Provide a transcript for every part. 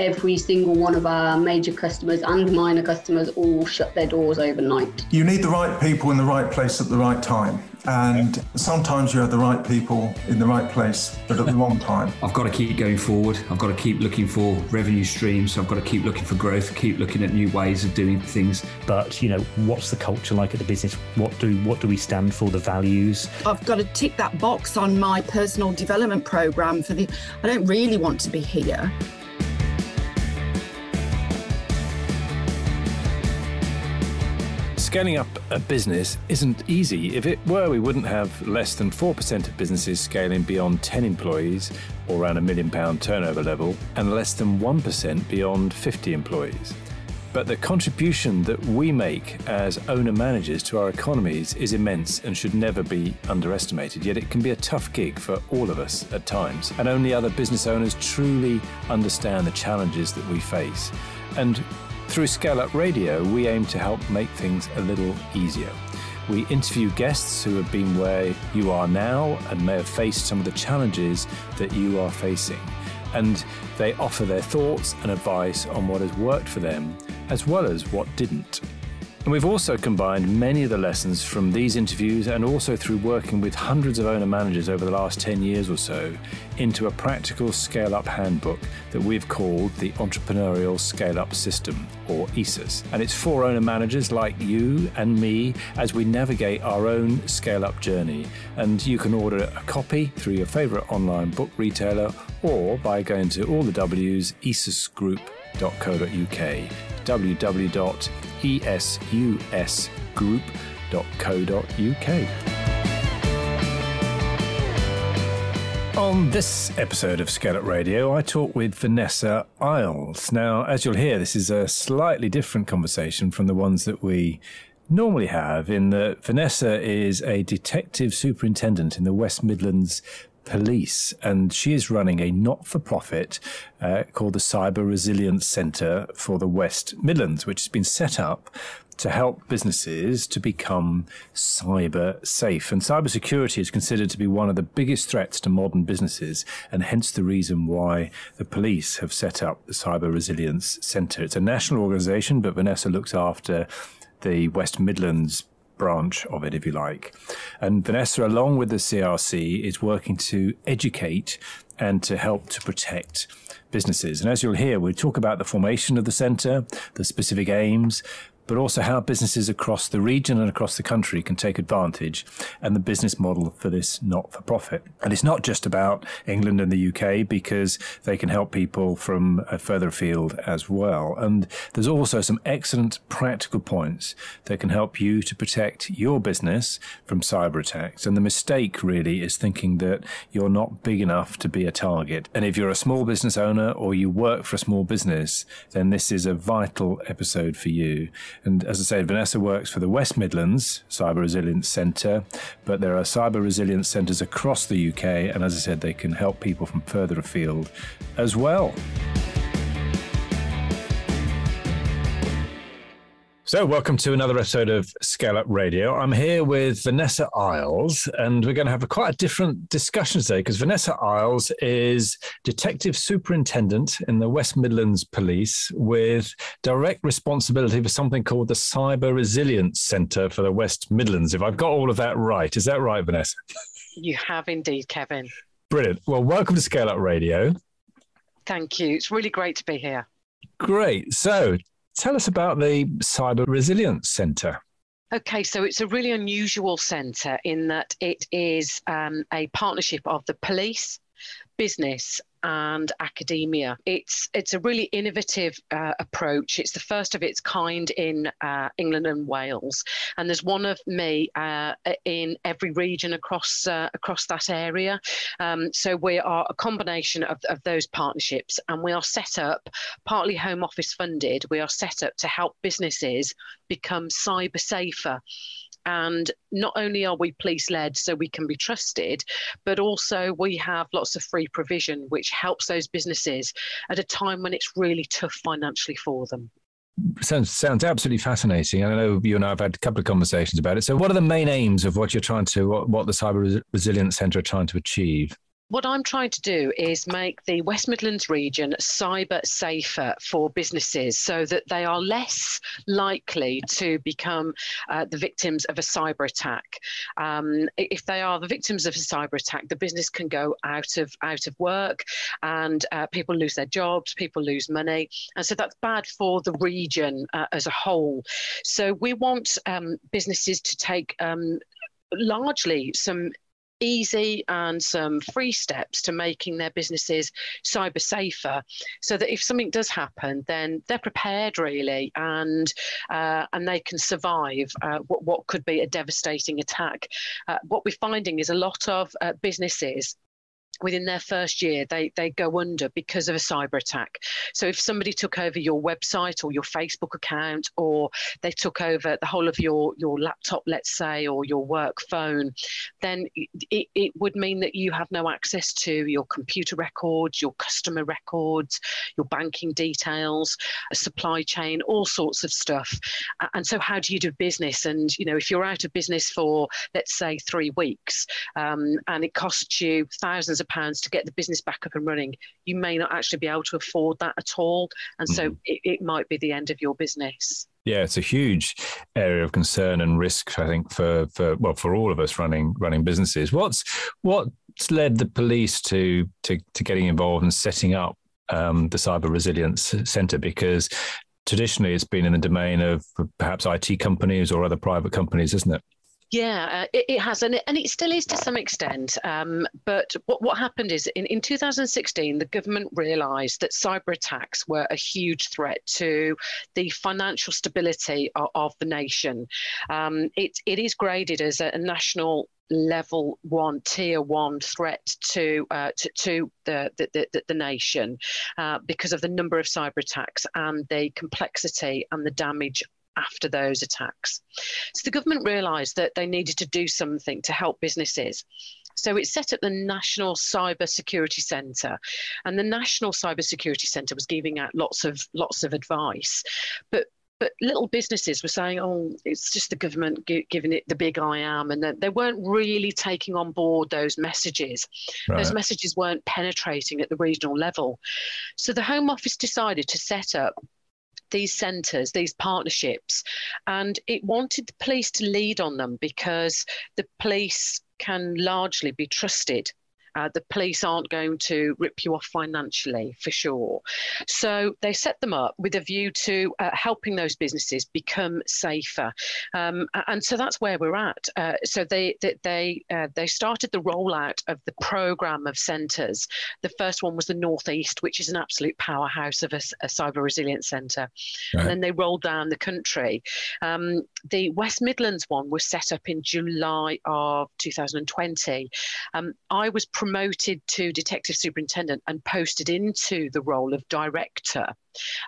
every single one of our major customers and minor customers all shut their doors overnight. You need the right people in the right place at the right time. And sometimes you have the right people in the right place, but at the wrong time. I've got to keep going forward. I've got to keep looking for revenue streams. I've got to keep looking for growth, keep looking at new ways of doing things. But, you know, what's the culture like at the business? What do we stand for, the values? I've got to tick that box on my personal development program I don't really want to be here. Scaling up a business isn't easy. If it were, we wouldn't have less than 4% of businesses scaling beyond 10 employees or around £1 million turnover level, and less than 1% beyond 50 employees. But the contribution that we make as owner-managers to our economies is immense and should never be underestimated, yet it can be a tough gig for all of us at times. And only other business owners truly understand the challenges that we face. And through ScaleUp Radio, we aim to help make things a little easier. We interview guests who have been where you are now and may have faced some of the challenges that you are facing. And they offer their thoughts and advice on what has worked for them, as well as what didn't. And we've also combined many of the lessons from these interviews and also through working with hundreds of owner managers over the last 10 years or so into a practical scale-up handbook that we've called the Entrepreneurial Scale-Up System, or ESUS. And it's for owner managers like you and me as we navigate our own scale-up journey. And you can order a copy through your favourite online book retailer or by going to all the W's, esusgroup.co.uk, www.esusgroup.co.uk. On this episode of ScaleUp Radio, I talk with Vanessa Eyles. Now, as you'll hear, this is a slightly different conversation from the ones that we normally have, in that Vanessa is a detective superintendent in the West Midlands Police, and she is running a not-for-profit called the Cyber Resilience Centre for the West Midlands, which has been set up to help businesses to become cyber safe. And cybersecurity is considered to be one of the biggest threats to modern businesses, and hence the reason why the police have set up the Cyber Resilience Centre. It's a national organisation, but Vanessa looks after the West Midlands branch of it, if you like. And Vanessa, along with the CRC, is working to educate and to help to protect businesses. And as you'll hear, we talk about the formation of the centre, the specific aims, but also how businesses across the region and across the country can take advantage, and the business model for this not-for-profit. And it's not just about England and the UK, because they can help people from further afield as well. And there's also some excellent practical points that can help you to protect your business from cyber attacks. And the mistake really is thinking that you're not big enough to be a target. And if you're a small business owner or you work for a small business, then this is a vital episode for you. And as I said, Vanessa works for the West Midlands Cyber Resilience Centre, but there are cyber resilience centres across the UK, and as I said, they can help people from further afield as well. So welcome to another episode of ScaleUp Radio. I'm here with Vanessa Eyles, and we're going to have quite a different discussion today, because Vanessa Eyles is Detective Superintendent in the West Midlands Police with direct responsibility for something called the Cyber Resilience Centre for the West Midlands. If I've got all of that right. Is that right, Vanessa? You have indeed, Kevin. Brilliant. Well, welcome to ScaleUp Radio. Thank you. It's really great to be here. Great. So tell us about the Cyber Resilience Centre. Okay, so it's a really unusual centre in that it is a partnership of the police, business and academia. It's a really innovative approach. It's the first of its kind in England and Wales, and there's one of me in every region across that area. So we are a combination of those partnerships, and we are set up, partly Home Office funded, we are set up to help businesses become cyber safer. And not only are we police-led so we can be trusted, but also we have lots of free provision, which helps those businesses at a time when it's really tough financially for them. Sounds absolutely fascinating. I know you and I have had a couple of conversations about it. So what are the main aims of what you're what the Cyber Resilience Centre are trying to achieve? what I'm trying to do is make the West Midlands region cyber safer for businesses so that they are less likely to become the victims of a cyber attack. If they are the victims of a cyber attack, the business can go out of work, and people lose their jobs, people lose money. And so that's bad for the region as a whole. So we want businesses to take largely some easy and some free steps to making their businesses cyber safer, so that if something does happen, then they're prepared really, and they can survive what could be a devastating attack. What we're finding is a lot of businesses, within their first year, they go under because of a cyber attack. So if somebody took over your website or your Facebook account, or they took over the whole of your laptop, let's say, or your work phone, then it would mean that you have no access to your computer records, your customer records, your banking details, a supply chain, all sorts of stuff. And so how do you do business? And, if you're out of business for, let's say, 3 weeks, and it costs you thousands of pounds to get the business back up and running, you may not actually be able to afford that at all. And so it might be the end of your business. Yeah, it's a huge area of concern and risk, I think, for all of us running businesses. What's led the police to getting involved and setting up the Cyber Resilience Centre? Because traditionally it's been in the domain of perhaps IT companies or other private companies, isn't it? Yeah, it has, and it still is to some extent. But what happened is in 2016, the government realised that cyber attacks were a huge threat to the financial stability of the nation. It is graded as a national level 1, tier 1 threat to the nation because of the number of cyber attacks and the complexity and the damage after those attacks. So the government realised that they needed to do something to help businesses. So it set up the National Cyber Security Centre, and the National Cyber Security Centre was giving out lots of advice, but little businesses were saying, "Oh, it's just the government giving it the big I am," and they weren't really taking on board those messages. Right. Those messages weren't penetrating at the regional level. So the Home Office decided to set up these centres, these partnerships, and it wanted the police to lead on them because the police can largely be trusted. The police aren't going to rip you off financially, for sure. So they set them up with a view to helping those businesses become safer. And so that's where we're at. So they started the rollout of the programme of centres. The first one was the North East, which is an absolute powerhouse of a cyber resilience centre. Right. And then they rolled down the country. The West Midlands one was set up in July of 2020. I was promoted to Detective Superintendent and posted into the role of Director,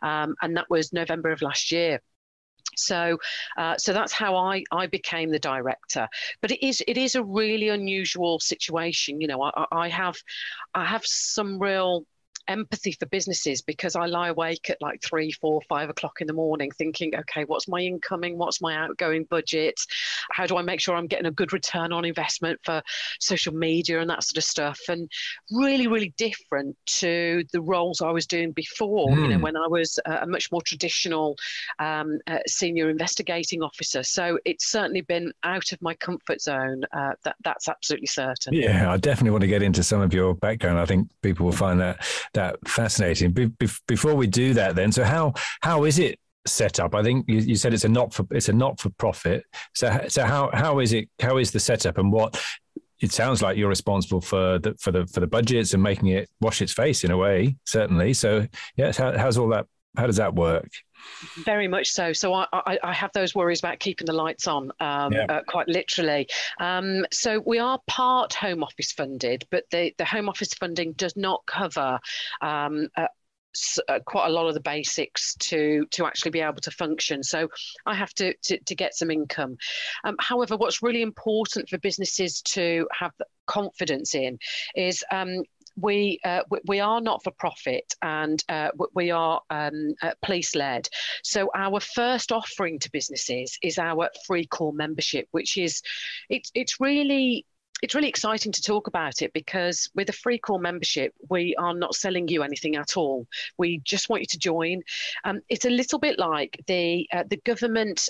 and that was November of last year. So that's how I became the Director. But it is a really unusual situation. I have some real empathy for businesses because I lie awake at like 3, 4, 5 o'clock in the morning thinking, okay, what's my incoming, what's my outgoing budget, how do I make sure I'm getting a good return on investment for social media and that sort of stuff, and really, really different to the roles I was doing before, when I was a much more traditional senior investigating officer. So it's certainly been out of my comfort zone. That's absolutely certain. Yeah, I definitely want to get into some of your background. I think people will find that fascinating. Before we do that, then, so how is it set up? I think you said it's a not for profit. So how is the setup, and what? It sounds like you're responsible for the budgets and making it wash its face in a way, certainly. So yes, how's all that? How does that work? Very much so. So I have those worries about keeping the lights on, quite literally. So we are part Home Office funded, but the Home Office funding does not cover quite a lot of the basics to actually be able to function. So I have to get some income. However, what's really important for businesses to have confidence in is we are not for profit, and we are police led. So our first offering to businesses is our free call membership, which is it's really it's really exciting to talk about it, because with a free call membership, we are not selling you anything at all. We just want you to join. It's a little bit like the government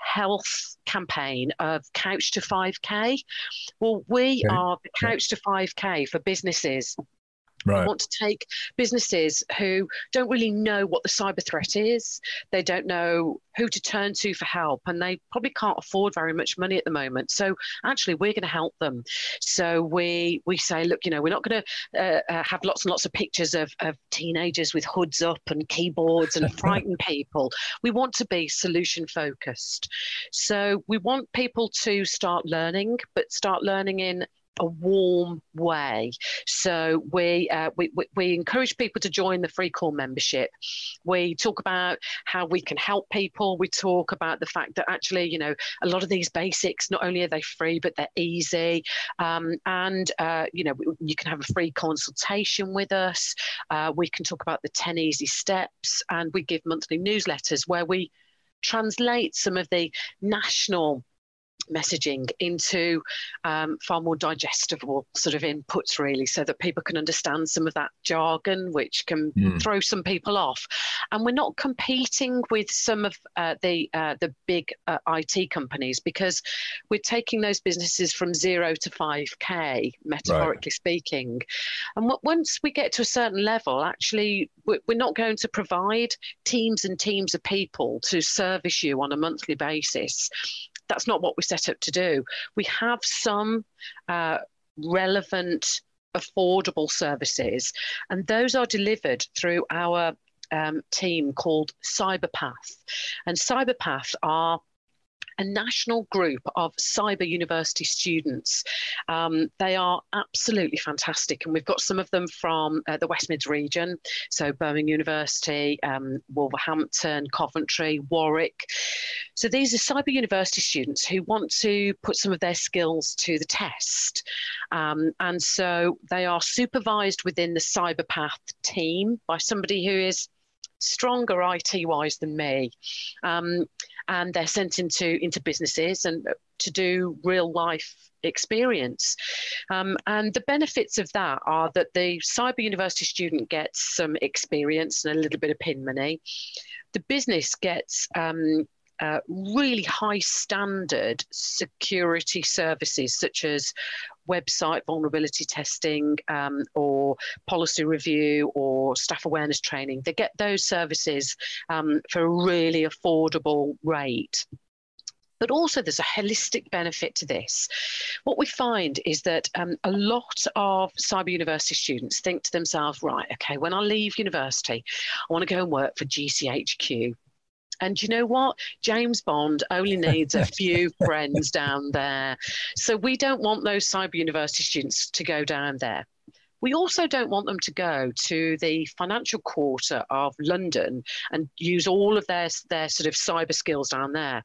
health campaign of Couch to 5K. Well, we are the Couch to 5K for businesses. Right. We want to take businesses who don't really know what the cyber threat is. They don't know who to turn to for help, and they probably can't afford very much money at the moment. So actually, we're going to help them. So we say, look, we're not going to have lots and lots of pictures of teenagers with hoods up and keyboards and frighten people. We want to be solution focused. So we want people to start learning, but start learning in a warm way. So we encourage people to join the free call membership. We talk about how we can help people. We talk about the fact that actually, a lot of these basics, not only are they free, but they're easy. You can have a free consultation with us. We can talk about the 10 easy steps, and we give monthly newsletters where we translate some of the national messaging into far more digestible sort of inputs, really, so that people can understand some of that jargon, which can throw some people off. And we're not competing with some of the big IT companies, because we're taking those businesses from 0 to 5K, metaphorically speaking. And once we get to a certain level, actually, we're not going to provide teams and teams of people to service you on a monthly basis. That's not what we're set up to do. We have some relevant, affordable services, and those are delivered through our team called CyberPath. And CyberPath are a national group of cyber university students. They are absolutely fantastic, and we've got some of them from the West Midlands region, so Birmingham University, Wolverhampton, Coventry, Warwick. So these are cyber university students who want to put some of their skills to the test. And so they are supervised within the CyberPath team by somebody who is stronger IT-wise than me. And they're sent into businesses and to do real life experience. And the benefits of that are that the cyber university student gets some experience and a little bit of pin money. The business gets really high standard security services, such as website vulnerability testing or policy review or staff awareness training. They get those services for a really affordable rate. But also there's a holistic benefit to this. What we find is that a lot of cyber university students think to themselves, right, okay, when I leave university, I want to go and work for GCHQ. And you know what? James Bond only needs a few friends down there. So we don't want those cyber university students to go down there. We also don't want them to go to the financial quarter of London and use all of their sort of cyber skills down there.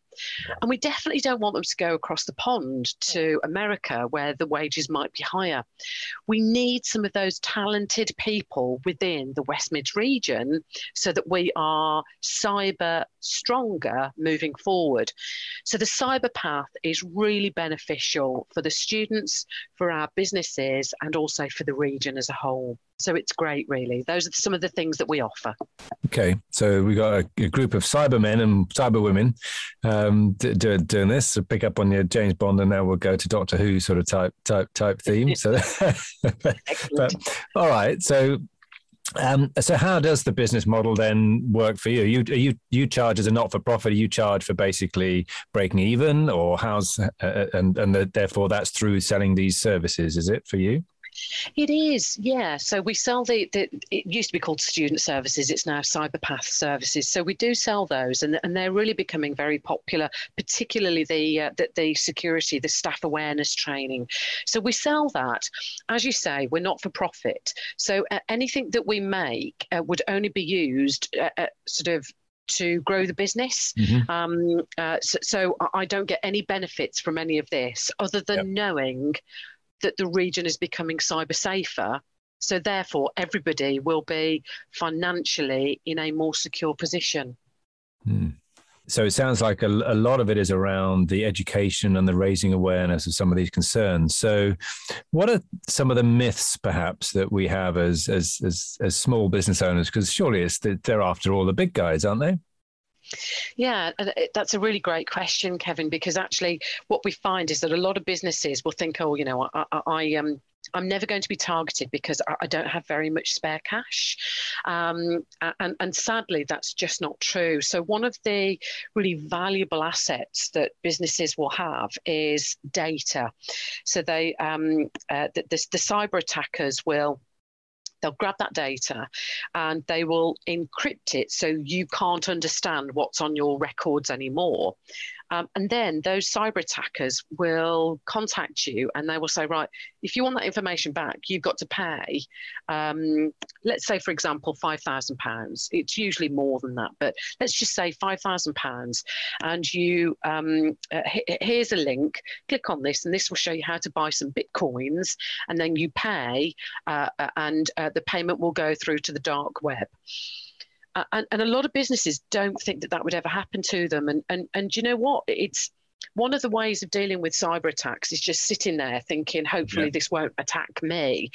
And we definitely don't want them to go across the pond to America, where the wages might be higher. We need some of those talented people within the West Midlands region so that we are cyber stronger moving forward. So the cyber path is really beneficial for the students, for our businesses, and also for the region as a whole. So it's great, really. Those are some of the things that we offer. Okay, so we got a group of cybermen and cyberwomen doing this. So pick up on your James Bond, and now we'll go to Doctor Who sort of type theme. So, but all right. So how does the business model then work for you? You charge as a not-for-profit. You charge for basically breaking even, or therefore that's through selling these services. Is it for you? It is, yeah. So we sell it used to be called student services. It's now CyberPath services. So we do sell those, and they're really becoming very popular, particularly the security, the staff awareness training. So we sell that. As you say, we're not for profit. So anything that we make would only be used sort of to grow the business. Mm-hmm. So I don't get any benefits from any of this other than knowing that the region is becoming cyber safer. So therefore, everybody will be financially in a more secure position. So it sounds like a lot of it is around the education and the raising awareness of some of these concerns. So what are some of the myths perhaps that we have as small business owners? Because surely they're after all the big guys, aren't they? Yeah, that's a really great question, Kevin, because actually what we find is that a lot of businesses will think, oh, you know, I'm never going to be targeted because I don't have very much spare cash. And sadly, that's just not true. So one of the really valuable assets that businesses will have is data. So the cyber attackers they'll grab that data and they will encrypt it so you can't understand what's on your records anymore. And then those cyber attackers will contact you and they will say, right, if you want that information back, you've got to pay, let's say, for example, £5,000. It's usually more than that, but let's just say £5,000. And you, here's a link, click on this, and this will show you how to buy some Bitcoins. And then you pay, and the payment will go through to the dark web. And a lot of businesses don't think that would ever happen to them. And you know what? It's one of the ways of dealing with cyber attacks is just sitting there thinking, hopefully this won't attack me.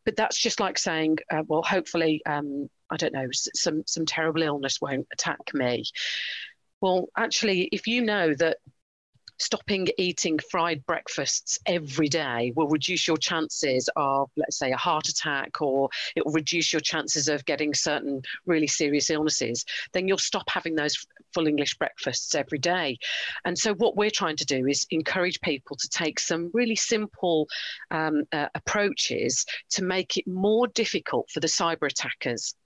But that's just like saying, well, hopefully, I don't know, some terrible illness won't attack me. Well, actually, if you know that stopping eating fried breakfasts every day will reduce your chances of, let's say, a heart attack, or it will reduce your chances of getting certain really serious illnesses, then you'll stop having those full English breakfasts every day. And so what we're trying to do is encourage people to take some really simple approaches to make it more difficult for the cyber attackers.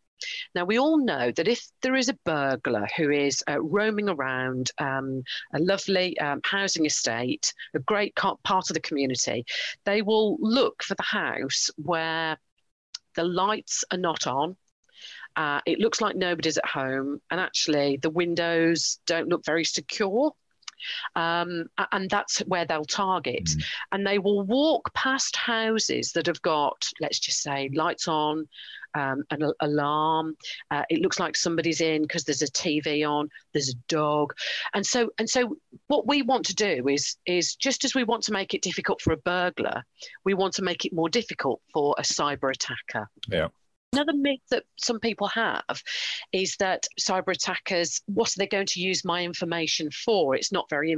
Now, we all know that if there is a burglar who is roaming around a lovely housing estate, a great part of the community, they will look for the house where the lights are not on. It looks like nobody's at home, and actually the windows don't look very secure. And that's where they'll target. And they will walk past houses that have got, let's just say, lights on, an alarm. It looks like somebody's in because there's a TV on, there's a dog. And so what we want to do is just as we want to make it difficult for a burglar, we want to make it more difficult for a cyber attacker. Yeah. Another myth that some people have is that cyber attackers, what are they going to use my information for? It's not very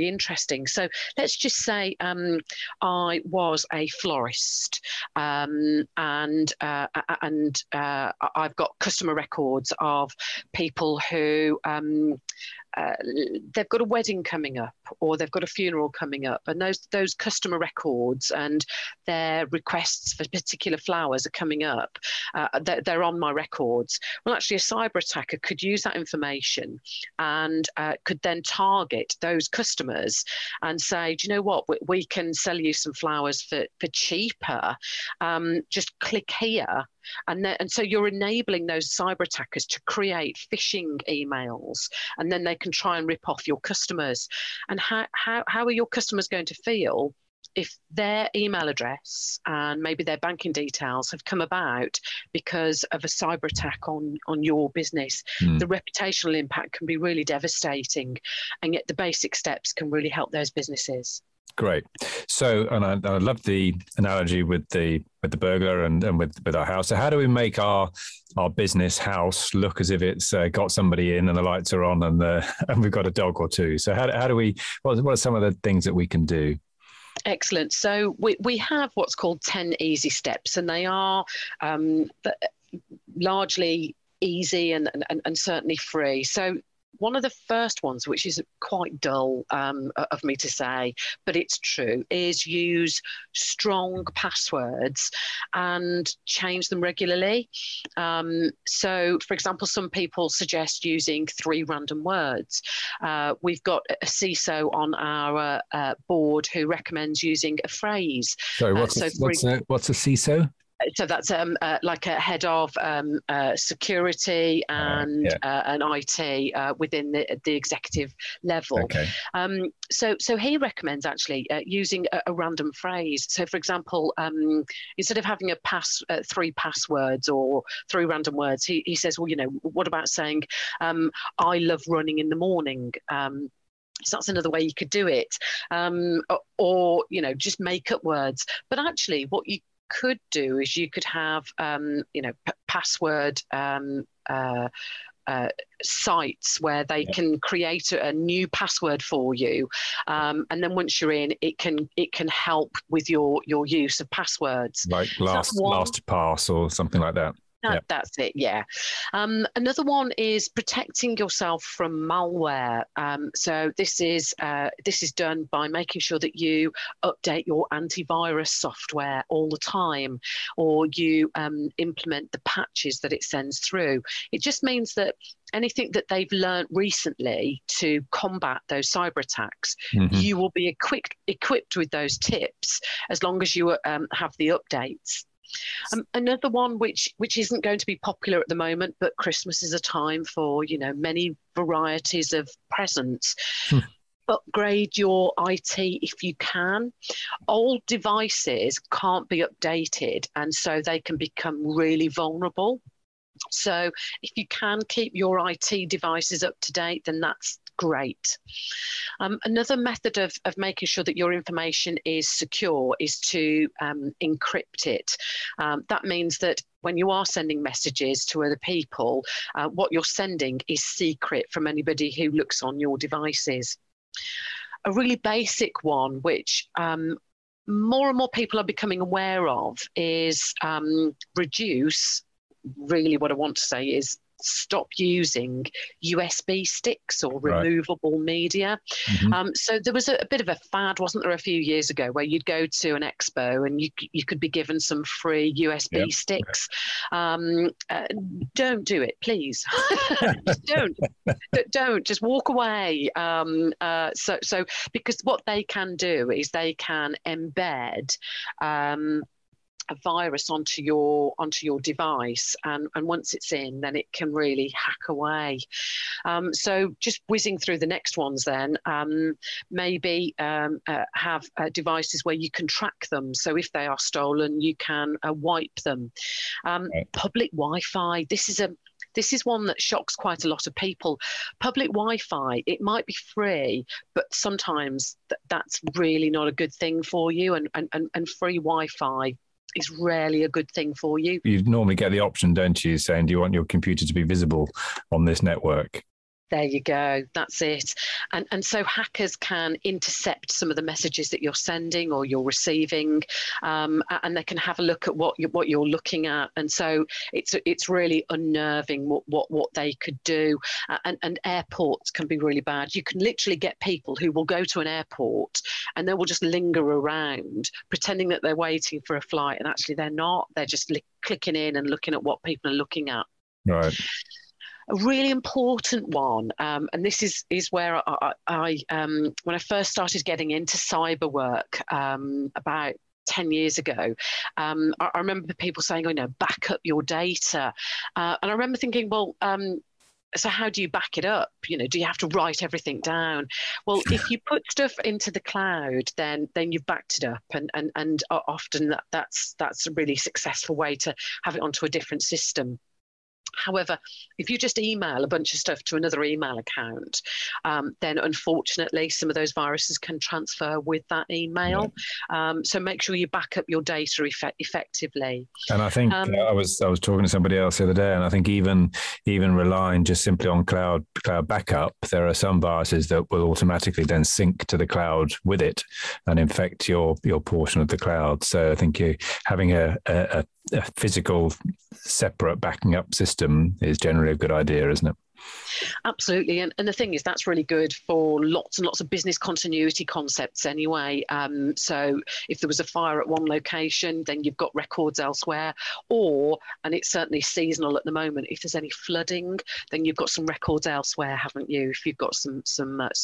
interesting. So let's just say I was a florist, and I've got customer records of people who they've got a wedding coming up or they've got a funeral coming up, and those customer records and their requests for particular flowers are coming up. They're on my records. Well, actually, a cyber attacker could use that information and could then target those customers and say, do you know what, we can sell you some flowers for cheaper. Just click here. And so you're enabling those cyber attackers to create phishing emails, and then they can try and rip off your customers. And how are your customers going to feel if their email address and maybe their banking details have come about because of a cyber attack on your business? The reputational impact can be really devastating, and yet the basic steps can really help those businesses. Great. So, and I love the analogy with the burglar and with our house. So how do we make our business house look as if it's got somebody in and the lights are on and we've got a dog or two? So how do we, what are some of the things that we can do? Excellent. So we have what's called 10 easy steps, and they are largely easy and certainly free. So one of the first ones, which is quite dull of me to say, but it's true, is use strong passwords and change them regularly. So, for example, some people suggest using 3 random words. We've got a CISO on our board who recommends using a phrase. Sorry, what's a CISO? So that's like a head of security and IT within the executive level. Okay. So he recommends actually using a random phrase. So, for example, instead of having 3 passwords or 3 random words, he says, well, you know, what about saying, I love running in the morning? So that's another way you could do it. Or, you know, just make up words. But actually, what you could do is you could have, you know, password sites where they can create a new password for you, and then once you're in, it can help with your use of passwords. Like LastPass or something like that. That's it, yeah. Another one is protecting yourself from malware. So this is done by making sure that you update your antivirus software all the time, or you implement the patches that it sends through. It just means that anything that they've learned recently to combat those cyber attacks, you will be equipped with those tips as long as you have the updates. Another one which isn't going to be popular at the moment, but Christmas is a time for, you know, many varieties of presents. Upgrade your IT if you can. Old devices can't be updated, and so they can become really vulnerable. So if you can keep your IT devices up to date, then that's great. Another method of making sure that your information is secure is to encrypt it. That means that when you are sending messages to other people, what you're sending is secret from anybody who looks on your devices. A really basic one, which more and more people are becoming aware of, is reduce. Really what I want to say is stop using USB sticks or removable media. So there was a bit of a fad, wasn't there, a few years ago, where you'd go to an expo and you could be given some free USB sticks. Don't do it, please. Don't just walk away. So because what they can do is they can embed a virus onto your device, and once it's in, then it can really hack away. So just whizzing through the next ones then, maybe have devices where you can track them, so if they are stolen you can wipe them. Public Wi-Fi, this is one that shocks quite a lot of people. Public Wi-Fi, it might be free, but sometimes that's really not a good thing for you, and free Wi-Fi is rarely a good thing for you. You normally get the option, don't you, saying, do you want your computer to be visible on this network? There you go. That's it. And so hackers can intercept some of the messages that you're sending or you're receiving, and they can have a look at what you're looking at. And so it's really unnerving what they could do. And airports can be really bad. You can literally get people who will go to an airport and they will just linger around pretending that they're waiting for a flight, and actually they're not. They're just clicking in and looking at what people are looking at. Right. A really important one, and this is where I when I first started getting into cyber work about 10 years ago, I remember people saying, oh, no, back up your data. And I remember thinking, well, so how do you back it up? You know, do you have to write everything down? Well, if you put stuff into the cloud, then you've backed it up, and often that's a really successful way to have it onto a different system. However, if you just email a bunch of stuff to another email account, then unfortunately some of those viruses can transfer with that email. So make sure you back up your data effectively. And I think I was talking to somebody else the other day, and I think even relying just simply on cloud backup, there are some viruses that will automatically then sync to the cloud with it and infect your portion of the cloud. So I think you having a physical separate backing up system is generally a good idea, isn't it? Absolutely. And the thing is, that's really good for lots and lots of business continuity concepts anyway. So if there was a fire at one location, then you've got records elsewhere, and it's certainly seasonal at the moment, if there's any flooding, then you've got some records elsewhere, haven't you, if you've got some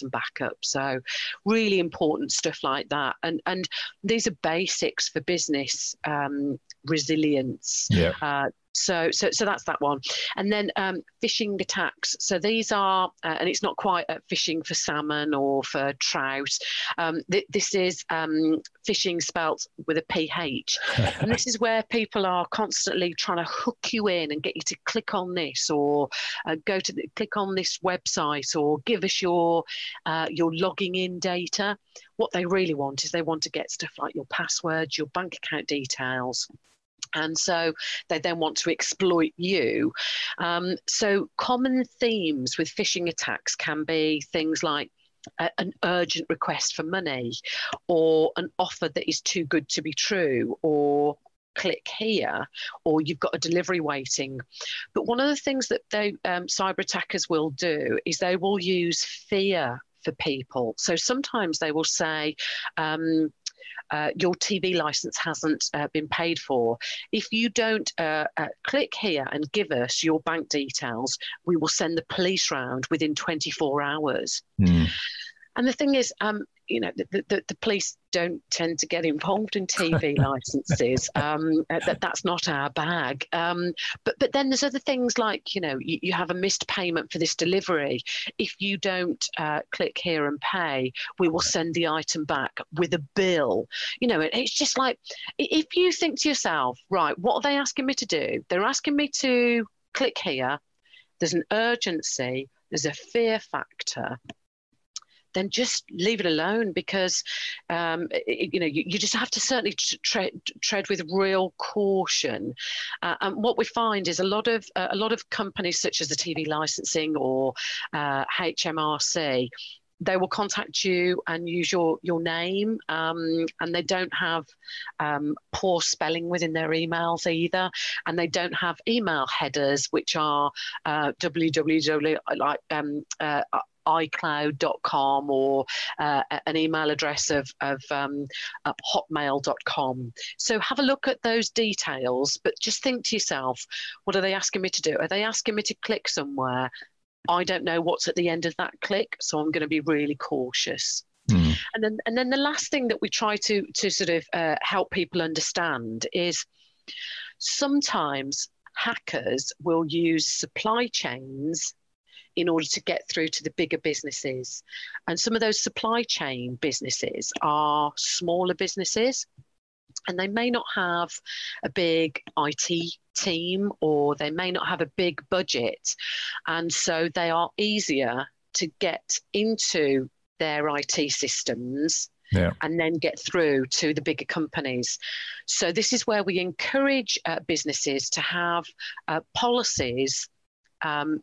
backup. So really important stuff like that. And these are basics for business resilience. So that's that one. And then phishing attacks. So these are, and it's not quite fishing for salmon or for trout. This is phishing spelt with a PH. And this is where people are constantly trying to hook you in and get you to click on this, or click on this website, or give us your logging in data. What they really want is they want to get stuff like your passwords, your bank account details. And so they then want to exploit you. So common themes with phishing attacks can be things like an urgent request for money, or an offer that is too good to be true, or click here, or you've got a delivery waiting. But one of the things that cyber attackers will do is they will use fear for people. So sometimes they will say, your TV license hasn't been paid for. If you don't click here and give us your bank details, we will send the police round within 24 hours. And the thing is, the police don't tend to get involved in TV licenses. That's not our bag. But then there's other things like, you have a missed payment for this delivery. If you don't click here and pay, we will send the item back with a bill. It's just like, if you think to yourself, right, what are they asking me to do? They're asking me to click here. There's an urgency. There's a fear factor. Then just leave it alone, because you just have to certainly tread with real caution. And what we find is a lot of companies such as the TV licensing or HMRC, they will contact you and use your name, and they don't have poor spelling within their emails either, and they don't have email headers which are www iCloud.com or an email address of hotmail.com. So have a look at those details, but just think to yourself, what are they asking me to do? Are they asking me to click somewhere? I don't know what's at the end of that click, so I'm going to be really cautious. And then the last thing that we try to sort of help people understand is sometimes hackers will use supply chains in order to get through to the bigger businesses. And some of those supply chain businesses are smaller businesses, and they may not have a big IT team, or they may not have a big budget. And so they are easier to get into their IT systems and then get through to the bigger companies. So this is where we encourage businesses to have policies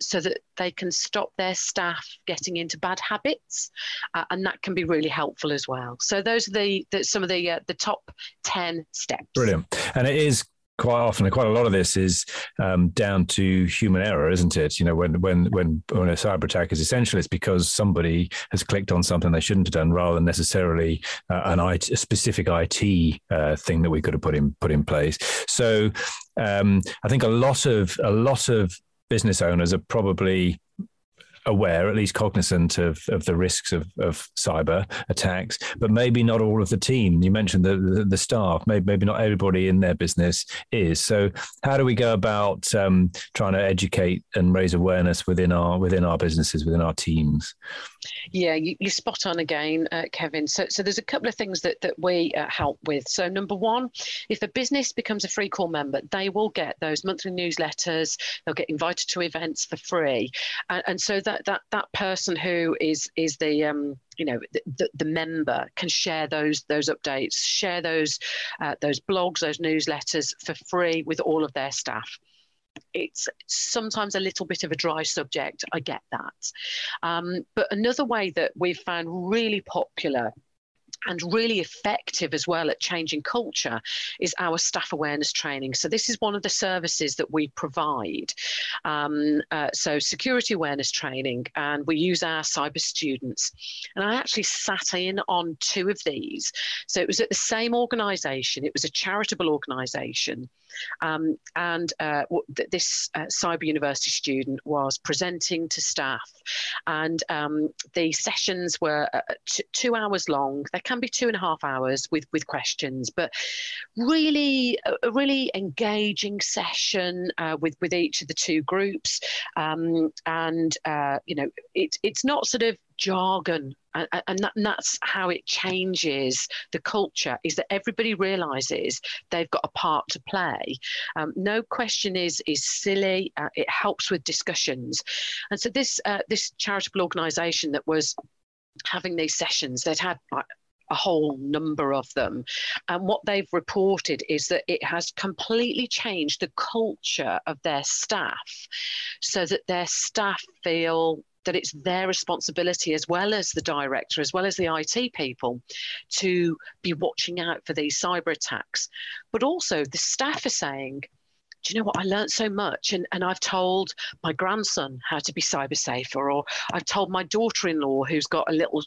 so that they can stop their staff getting into bad habits, and that can be really helpful as well. So those are some of the top 10 steps. Brilliant. And it is quite often, quite a lot of this is down to human error, isn't it? When a cyber attack is essential, it's because somebody has clicked on something they shouldn't have done, rather than necessarily a specific IT thing that we could have put in place. So I think a lot of business owners are probably aware, at least cognizant of the risks of cyber attacks, but maybe not all of the team. You mentioned the staff, maybe not everybody in their business is. So how do we go about trying to educate and raise awareness within our businesses, within our teams? Yeah, you're spot on again, Kevin. So there's a couple of things that we help with. So number one, if a business becomes a free call member, they will get those monthly newsletters. They'll get invited to events for free, and so that person who is the the member can share those updates, share those blogs, those newsletters for free with all of their staff. It's sometimes a little bit of a dry subject, I get that. But another way that we've found really popular and really effective as well at changing culture is our staff awareness training. So this is one of the services that we provide. So security awareness training, and we use our cyber students. And I actually sat in on 2 of these. So it was at the same organisation. It was a charitable organisation. This cyber university student was presenting to staff, and the sessions were 2 hours long. They can be 2.5 hours with questions, but really a really engaging session with each of the two groups, it's not sort of jargon, and that's how it changes the culture, is that everybody realizes they've got a part to play. No question is silly. It helps with discussions. And so this charitable organization that was having these sessions, they'd had a whole number of them, and what they've reported is that it has completely changed the culture of their staff, so that their staff feel that it's their responsibility, as well as the director, as well as the IT people, to be watching out for these cyber attacks. But also the staff are saying, do you know what, I learned so much, and I've told my grandson how to be cyber safer, or I've told my daughter-in-law who's got a little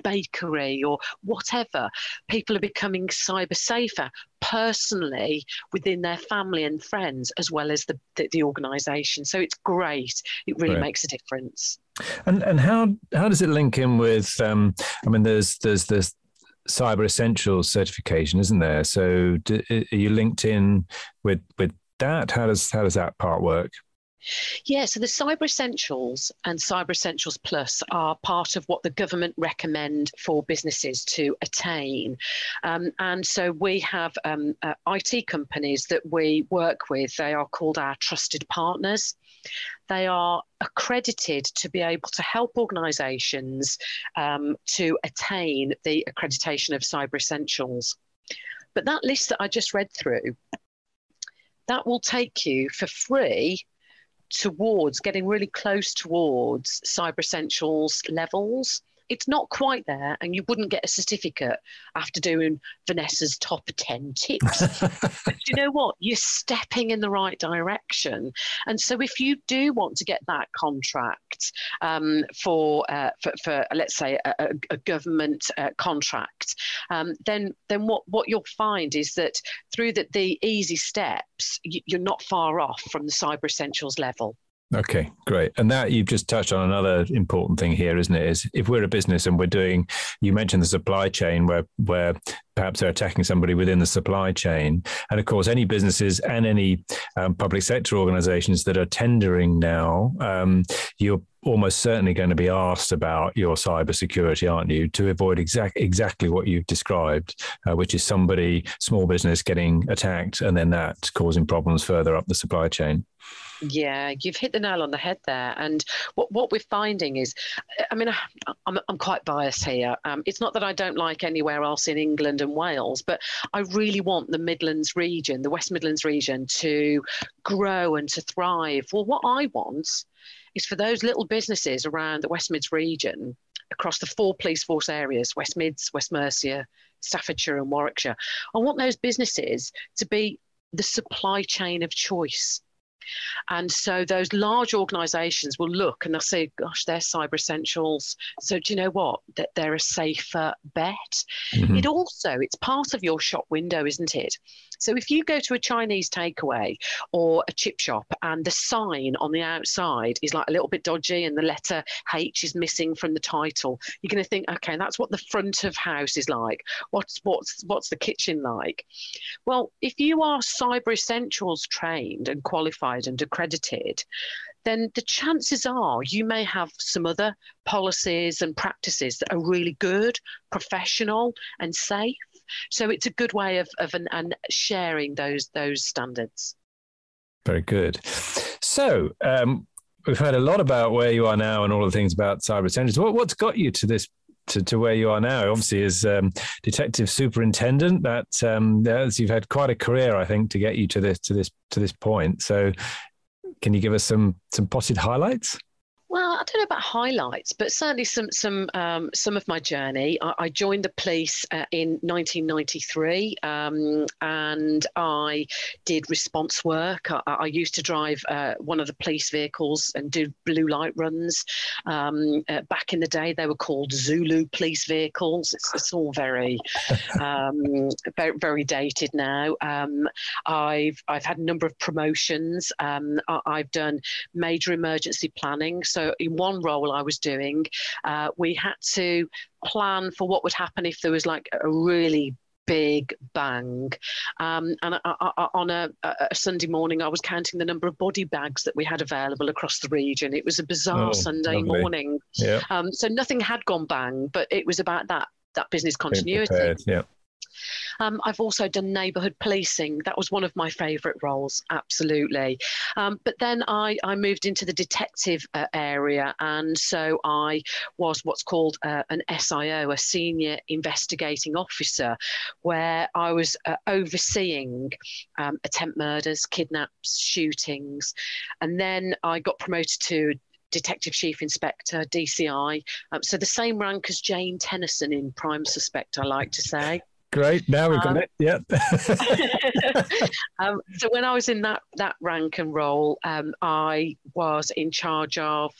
bakery, or whatever. People are becoming cyber safer personally within their family and friends, as well as the organisation. So it's great. It really makes a difference. And how does it link in with? There's this Cyber Essentials certification, isn't there? So are you linked in with that? How does that part work? Yeah, so the Cyber Essentials and Cyber Essentials Plus are part of what the government recommend for businesses to attain. And so we have IT companies that we work with. They are called our trusted partners. They are accredited to be able to help organisations to attain the accreditation of Cyber Essentials. But that list that I just read through, that will take you for free towards getting really close towards Cyber Essentials levels. It's not quite there, and you wouldn't get a certificate after doing Vanessa's top 10 tips. But you know what? You're stepping in the right direction. And so if you do want to get that contract for let's say, a government contract, then what you'll find is that through the easy steps, you're not far off from the Cyber Essentials level. Okay, great. And that you've just touched on another important thing here, isn't it? Is if we're a business and we're doing, you mentioned the supply chain where perhaps they're attacking somebody within the supply chain. And of course, any businesses and any public sector organizations that are tendering now, you're almost certainly going to be asked about your cyber security, aren't you, to avoid exactly what you've described, which is somebody, small business, getting attacked and then that causing problems further up the supply chain. Yeah, you've hit the nail on the head there. And what we're finding is, I'm quite biased here. It's not that I don't like anywhere else in England and Wales, but I really want the Midlands region, the West Midlands region, to grow and to thrive. Well, what I want is for those little businesses around the West Mids region, across the 4 police force areas, West Mids, West Mercia, Staffordshire and Warwickshire, I want those businesses to be the supply chain of choice. And so those large organisations will look and they'll say, gosh, they're Cyber Essentials. So do you know what? That they're a safer bet. Mm-hmm. It's part of your shop window, isn't it? So if you go to a Chinese takeaway or a chip shop and the sign on the outside is like a little bit dodgy and the letter H is missing from the title, you're going to think, okay, that's what the front of house is like. What's the kitchen like? Well, if you are Cyber Essentials trained and qualified and accredited, then the chances are you may have some other policies and practices that are really good, professional and safe. So it's a good way of sharing those standards. Very good. So we've heard a lot about where you are now and all the things about Cyber Essentials. What's got you to this? To where you are now, obviously, as Detective Superintendent. You've had quite a career, I think, to get you to this point. So, can you give us some potted highlights? Well, don't know about highlights, but certainly some of my journey. I joined the police in 1993, and I did response work. I used to drive one of the police vehicles and do blue light runs. Back in the day, they were called Zulu police vehicles. It's all very, very dated now. I've had a number of promotions. I've done major emergency planning. So in one role I was doing, we had to plan for what would happen if there was like a really big bang. And on a Sunday morning, I was counting the number of body bags that we had available across the region. It was a bizarre Sunday morning. Yeah. So nothing had gone bang, but it was about that business continuity. Yeah. I've also done neighbourhood policing. That was one of my favourite roles, absolutely. But then I moved into the detective area, and so I was what's called an SIO, a senior investigating officer, where I was overseeing attempt murders, kidnaps, shootings, and then I got promoted to Detective Chief Inspector, DCI. So the same rank as Jane Tennyson in Prime Suspect, I like to say. Great. Now we've got it. Yep. So when I was in that rank and role, I was in charge of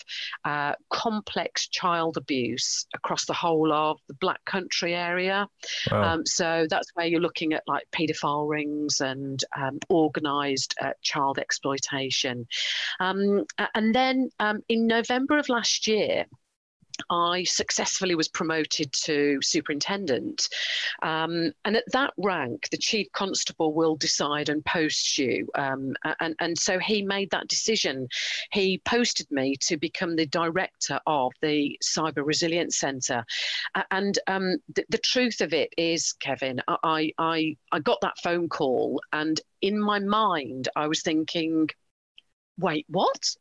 complex child abuse across the whole of the Black Country area. Wow. So that's where you're looking at like paedophile rings and organised child exploitation. And then in November of last year, I successfully was promoted to superintendent. And at that rank, the chief constable will decide and post you. And so he made that decision. He posted me to become the director of the Cyber Resilience Centre. And the truth of it is, Kevin, I got that phone call, and in my mind, I was thinking, wait, what?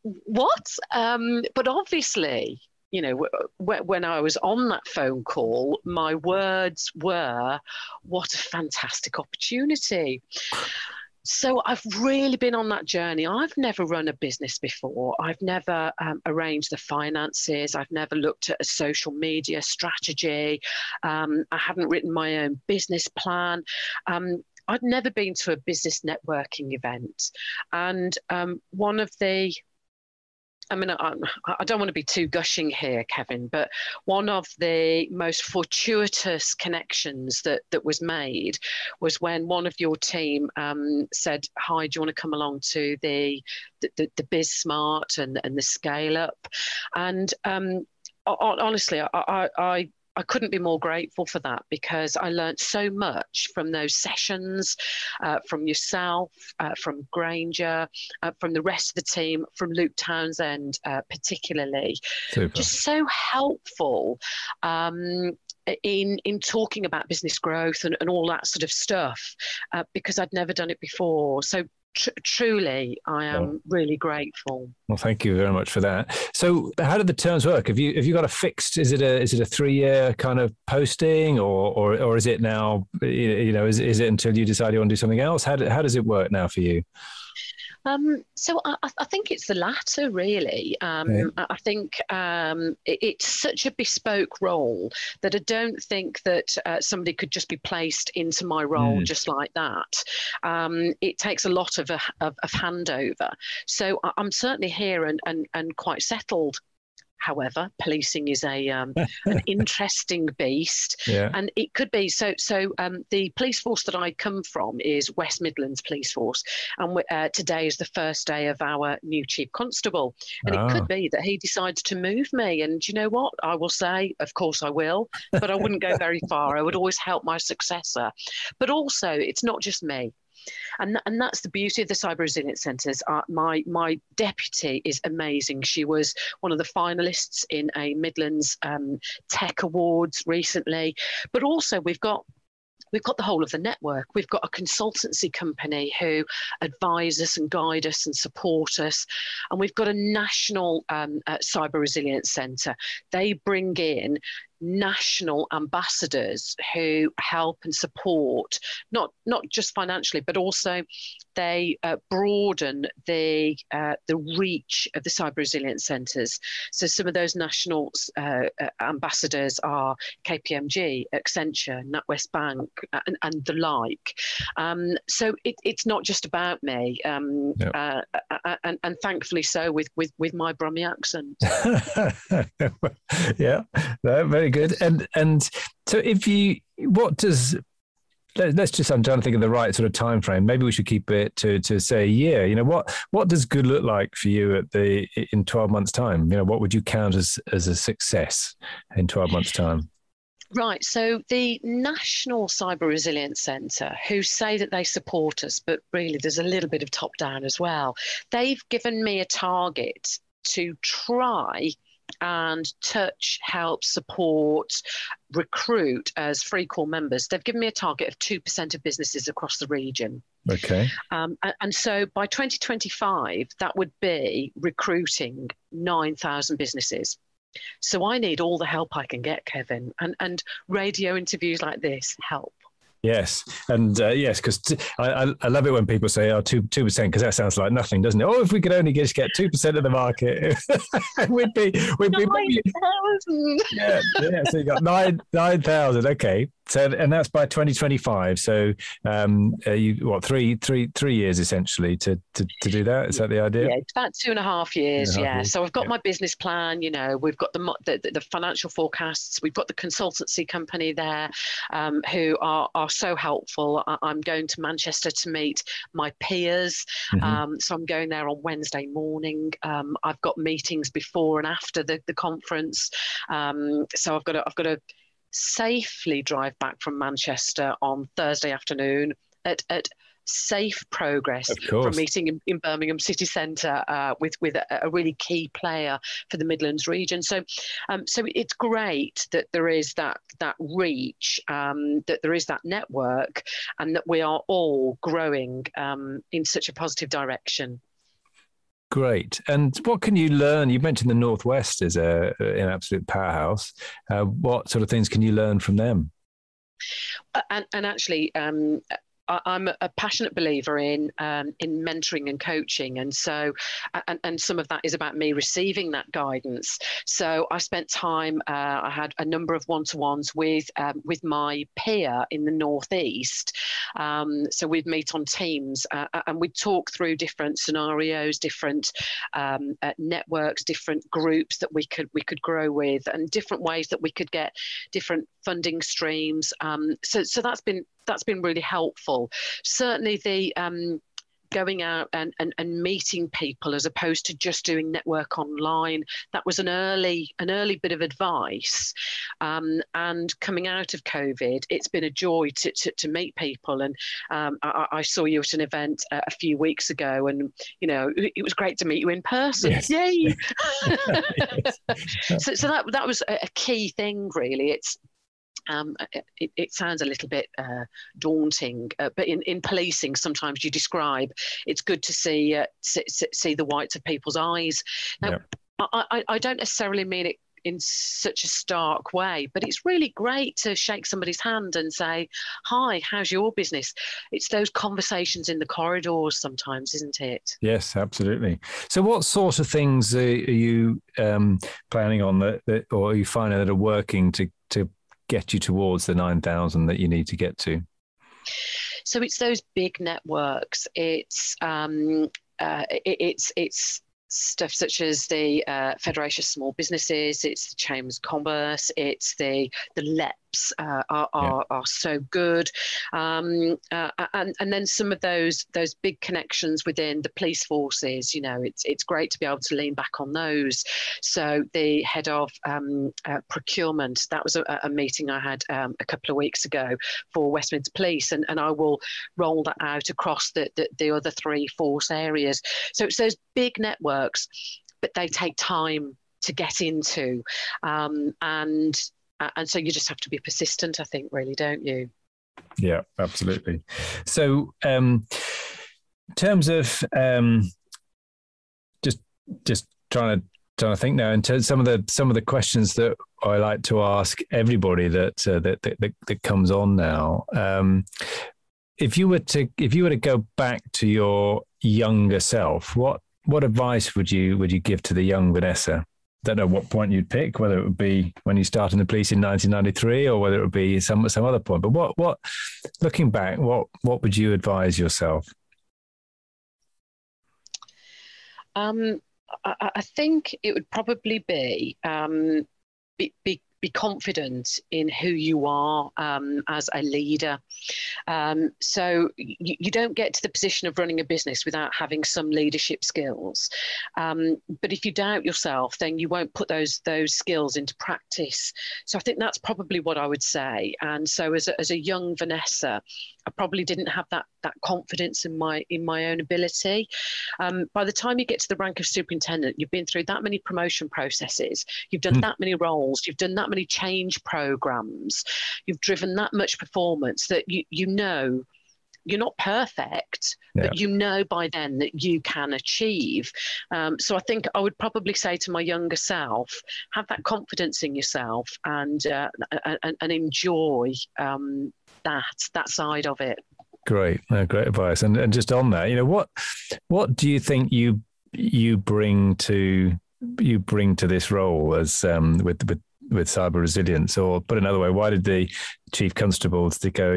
What? But obviously, you know, when I was on that phone call, my words were, what a fantastic opportunity. So I've really been on that journey. I've never run a business before. I've never arranged the finances. I've never looked at a social media strategy. I haven't written my own business plan. I'd never been to a business networking event. And one of the I mean, I don't want to be too gushing here, Kevin, but one of the most fortuitous connections that was made was when one of your team said, hi, do you want to come along to the Biz Smart and the ScaleUp? And honestly, I couldn't be more grateful for that, because I learned so much from those sessions, from yourself, from Granger, from the rest of the team, from Luke Townsend particularly. Super. Just so helpful in talking about business growth and all that sort of stuff, because I'd never done it before. So truly, I am really grateful. Well, thank you very much for that. So, how do the terms work? Have you got a fixed? Is it a 3-year kind of posting, or is it now? You know, is it until you decide you want to do something else? How does it work now for you? So I think it's the latter, really. I think it's such a bespoke role that I don't think that somebody could just be placed into my role just like that. It takes a lot of handover. So I'm certainly here and quite settled. However, policing is an interesting beast, and it could be so. The police force that I come from is West Midlands Police Force, and today is the first day of our new chief constable. And it could be that he decides to move me. And you know what? I will say, of course I will, but I wouldn't go very far. I would always help my successor. But also, it's not just me. And that's the beauty of the Cyber Resilience Centres. My deputy is amazing. She was one of the finalists in a Midlands Tech Awards recently. But also we've got the whole of the network. We've got a consultancy company who advise us and guide us and support us. And we've got a national cyber resilience centre. They bring in national ambassadors who help and support, not just financially, but also they broaden the reach of the cyber resilience centres. So some of those national ambassadors are KPMG, Accenture, NatWest Bank, and the like. So it's not just about me, and thankfully so with my Brummie accent. Yeah, no, very good. And so let's just, I'm trying to think of the right sort of time frame. Maybe we should keep it to say a year. You know, what does good look like for you in 12 months' time? You know, what would you count as a success in 12 months' time? Right. So the National Cyber Resilience Centre, who say that they support us, but really there's a little bit of top down as well. They've given me a target to try and touch, help, support, recruit as free call members. They've given me a target of 2% of businesses across the region. Okay. And so by 2025, that would be recruiting 9,000 businesses. So I need all the help I can get, Kevin, and radio interviews like this help. Yes, and yes, because I love it when people say, "Oh, 2%," because that sounds like nothing, doesn't it? Oh, if we could only just get 2% of the market, we'd be 9,000. Yeah. So you got 9,000. Okay, so and that's by 2025. So three years essentially to do that? Is that the idea? Yeah, it's about 2.5 years. Yeah. So I've got my business plan. You know, we've got the financial forecasts. We've got the consultancy company there, who are so helpful. I'm going to Manchester to meet my peers. Mm-hmm. So I'm going there on Wednesday morning. I've got meetings before and after the conference. So I've got to safely drive back from Manchester on Thursday afternoon at safe progress from meeting in Birmingham city centre with a really key player for the Midlands region. So it's great that there is that reach, that there is that network, and that we are all growing in such a positive direction. Great. And what can you learn? You mentioned the Northwest is an absolute powerhouse. What sort of things can you learn from them? And actually, I'm a passionate believer in mentoring and coaching, and so and some of that is about me receiving that guidance. So I spent time. I had a number of one-to-ones with my peer in the Northeast. So we'd meet on Teams and we'd talk through different scenarios, different networks, different groups that we could grow with, and different ways that we could get different funding streams. So that's been really helpful. Certainly the going out and meeting people as opposed to just doing network online, that was an early bit of advice. And coming out of COVID, it's been a joy to meet people. And I saw you at an event a few weeks ago, and you know, it was great to meet you in person. Yes. Yay! Yes. So that was a key thing, really. It sounds a little bit daunting, but in policing, sometimes you describe it's good to see the whites of people's eyes. Now, I don't necessarily mean it in such a stark way, but it's really great to shake somebody's hand and say, "Hi, how's your business?" It's those conversations in the corridors sometimes, isn't it? Yes, absolutely. So what sort of things are you planning on that or are you finding that are working to get you towards the 9,000 that you need to get to? So it's those big networks. It's stuff such as the Federation of Small Businesses. It's the Chambers of Commerce. It's the LEPs are so good, and then some of those big connections within the police forces. You know, it's great to be able to lean back on those. So the head of procurement, that was a meeting I had a couple of weeks ago for West Midlands Police, and I will roll that out across the other 3 force areas. So it's those big networks, but they take time to get into, and so you just have to be persistent, I think, really, don't you? Yeah, absolutely. So in terms of just trying to trying to think now. And some of the questions that I like to ask everybody that comes on now. If you were to go back to your younger self, what advice would you give to the young Vanessa? Don't know what point you'd pick, whether it would be when you started in the police in 1993 or whether it would be some other point. But what looking back, what would you advise yourself? I think it would probably be be confident in who you are as a leader. So you don't get to the position of running a business without having some leadership skills. But if you doubt yourself, then you won't put those skills into practice. So I think that's probably what I would say. And so as a young Vanessa, I probably didn't have that confidence in my own ability. By the time you get to the rank of superintendent, you've been through that many promotion processes, you've done that many roles, you've done that many change programs, you've driven that much performance that you know you're not perfect, but you know by then that you can achieve. So I think I would probably say to my younger self, have that confidence in yourself and enjoy that side of it. Great advice. And just on that, what do you think you bring to this role as with cyber resilience? Or put another way, why did the chief constables to go,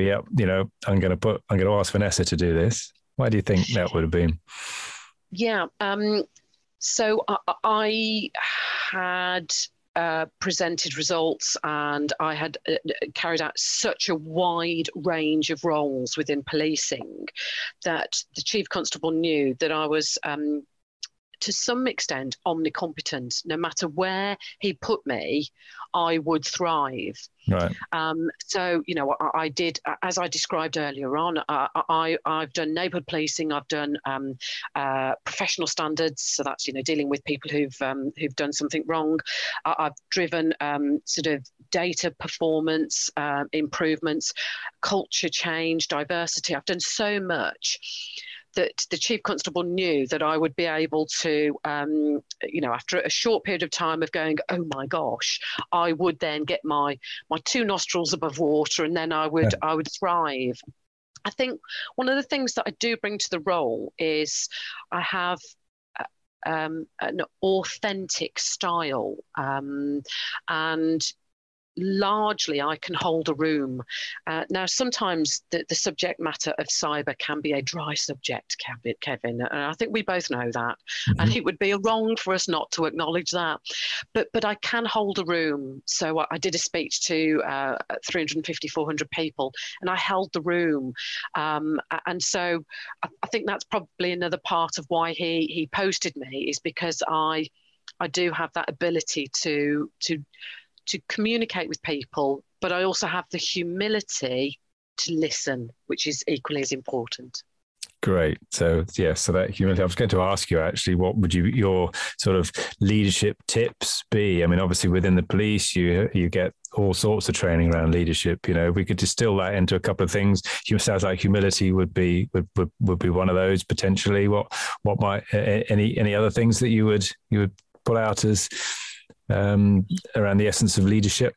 I'm going to ask Vanessa to do this? Why do you think that would have been? Yeah. So I had presented results, and I had carried out such a wide range of roles within policing that the chief constable knew that I was to some extent omnicompetent. No matter where he put me, I would thrive. Right. So, I did, as I described earlier on, I've done neighbourhood policing, I've done professional standards, so that's, dealing with people who've done something wrong. I've driven sort of data performance improvements, culture change, diversity. I've done so much that the chief constable knew that I would be able to, after a short period of time of going, oh my gosh, I would then get my two nostrils above water, and then I would thrive. I think one of the things that I do bring to the role is I have an authentic style, and largely I can hold a room. Now, sometimes the subject matter of cyber can be a dry subject, Kevin, and I think we both know that. Mm-hmm. And it would be wrong for us not to acknowledge that. But I can hold a room. So I did a speech to 350, 400 people, and I held the room. And so I think that's probably another part of why he posted me, is because I do have that ability to communicate with people, but I also have the humility to listen, which is equally as important. Great. So that humility. I was going to ask you actually, what would your sort of leadership tips be? I mean, obviously within the police, you get all sorts of training around leadership. If we could distill that into a couple of things, it sounds like humility would be one of those potentially. What might any other things that you would pull out as around the essence of leadership?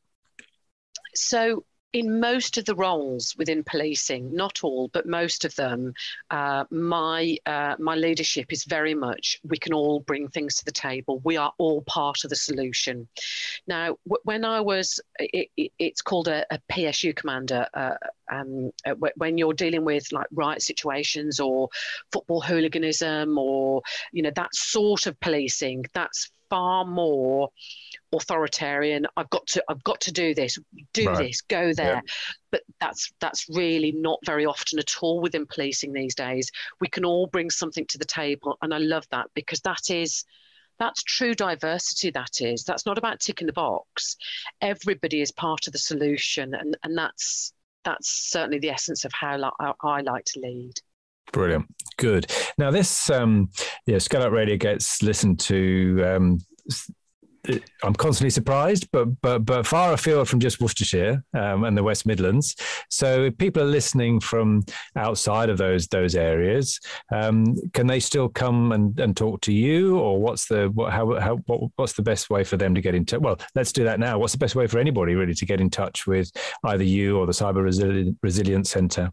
So in most of the roles within policing, not all, but most of them, my leadership is very much, we can all bring things to the table. We are all part of the solution. Now, when I was, it's called a PSU commander, when you're dealing with like riot situations or football hooliganism or, that sort of policing, that's far more authoritarian. I've got to do this, this, go there. Yeah. But that's really not very often at all within policing these days. We can all bring something to the table, and I love that, because that's true diversity. That's not about ticking the box. Everybody is part of the solution, and that's certainly the essence of how I like to lead. Brilliant. Good. Now this, ScaleUp Radio gets listened to I'm constantly surprised, but far afield from just Worcestershire and the West Midlands. So if people are listening from outside of those areas, can they still come and talk to you, or what's the best way for them to get in touch? Well, let's do that now. What's the best way for anybody really to get in touch with either you or the Cyber Resilience Centre?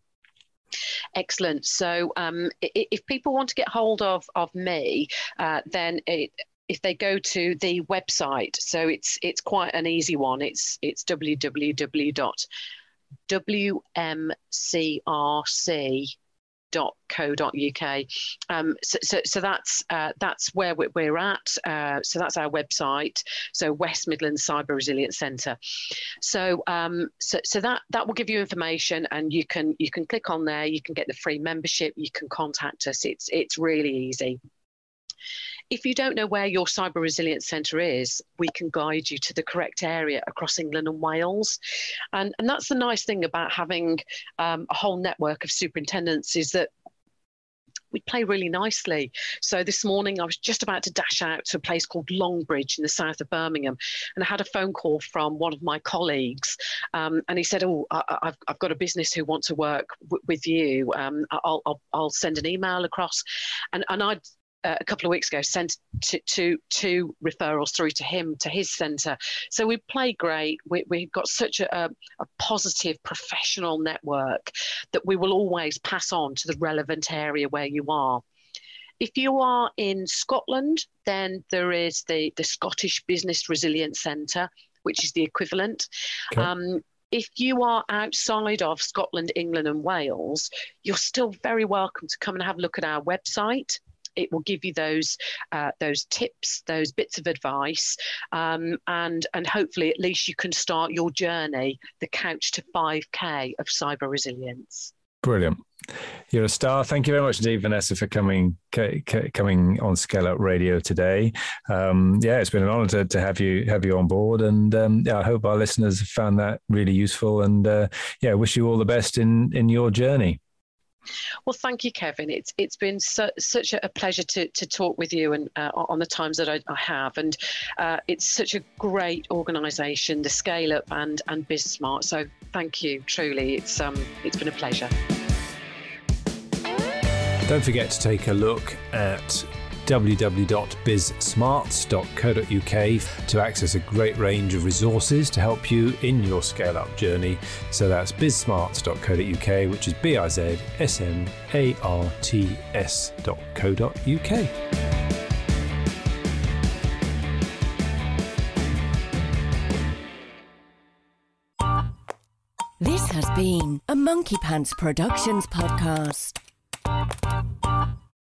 Excellent. So if people want to get hold of me, then if they go to the website, so it's quite an easy one. It's www.wmcrc.co.uk. So that's where we're at. So that's our website. So West Midlands Cyber Resilience Centre. So that will give you information, and you can click on there. You can get the free membership. You can contact us. It's really easy. If you don't know where your Cyber Resilience Centre is, we can guide you to the correct area across England and Wales. And that's the nice thing about having a whole network of superintendents, is that we play really nicely. So this morning I was just about to dash out to a place called Longbridge in the south of Birmingham, and I had a phone call from one of my colleagues, and he said, I've got a business who want to work with you. I'll send an email across. And I'd a couple of weeks ago sent two referrals through to him, to his centre. So we play great. We've got such a positive professional network that we will always pass on to the relevant area where you are. If you are in Scotland, then there is the Scottish Business Resilience Centre, which is the equivalent. Okay. If you are outside of Scotland, England and Wales, you're still very welcome to come and have a look at our website. It will give you those tips, those bits of advice, and hopefully at least you can start your journey, the couch to 5K of cyber resilience. Brilliant. You're a star. Thank you very much indeed, Vanessa, for coming on ScaleUp Radio today. It's been an honour to have you on board, and I hope our listeners have found that really useful, and wish you all the best in your journey. Well, thank you, Kevin. It's been such a pleasure to talk with you, and on the times that I have, and it's such a great organisation, the ScaleUp and BizSmart. So thank you, truly. It's been a pleasure. Don't forget to take a look at www.bizsmarts.co.uk to access a great range of resources to help you in your scale-up journey. So that's bizsmarts.co.uk, which is bizsmarts.co.uk. This has been a Monkey Pants Productions podcast.